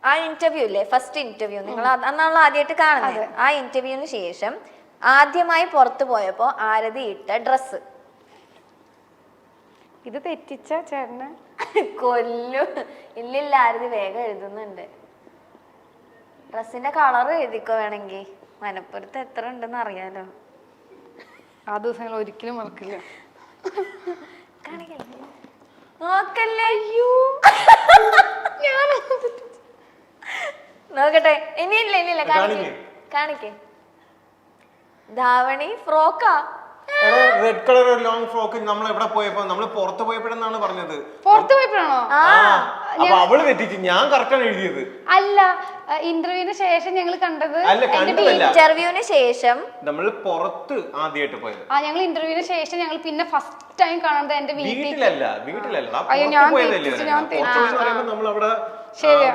ആ ഇന്റർവ്യൂ ഇല്ലേ, first interview നിങ്ങൾ അന്നാണല്ലോ ആദ്യമായിട്ട് കാണുന്നത്. ആ ഇന്റർവ്യൂവിന് ശേഷം ആദ്യമായി പുറത്തു പോയപ്പോ ആരതി ഇട്ട ഡ്രസ്സ്. ഇത് തെറ്റിച്ച ചേട്ടന് കൊല്ലും. ഇല്ലില്ല, ആരതി വേഗം എഴുതുന്നുണ്ട്. ഡ്രസ്സിന്റെ കളർ എഴുതിക്കോ വേണമെങ്കിൽ, മലപ്പുറത്ത് എത്ര ഉണ്ടെന്ന് അറിയാലോ. ആ ദിവസങ്ങൾ ഒരിക്കലും മറക്കില്ല. നോക്കല്ലേ, നോക്കട്ടെ. ഇനിയില്ല, കാണിക്കേ. ധാവണി ഫ്രോക്കാ, റെഡ് കളർ ലോങ് ഫ്രോക്ക്. നമ്മൾ എവിടെ പോയപ്പോ, നമ്മള് പുറത്ത് പോയപ്പോഴെന്നാണ് പറഞ്ഞത്. പുറത്ത് പോയപ്പോഴാണോ? അപ്പൊ അവള് തെറ്റിച്ച്, ഞാൻ കറക്റ്റാണ് എഴുതിയത്. അല്ല, ഇന്റർവ്യൂവിന് ശേഷം ഞങ്ങൾ കണ്ടത്. അല്ല, കണ്ടതല്ല, ഇന്റർവ്യൂവിന് ശേഷം നമ്മൾ പുറത്ത് ആദ്യമായിട്ട് പോയത്. ഞങ്ങൾ ഇന്റർവ്യൂവിന് ശേഷം ഞങ്ങൾ പിന്നെ ഫസ്റ്റ് ടൈം കാണുന്നത് എന്റെ വീട്ടിലല്ല. അയ്യോ, ഞാൻ നമ്മൾ അവിടെ ശരിയാ.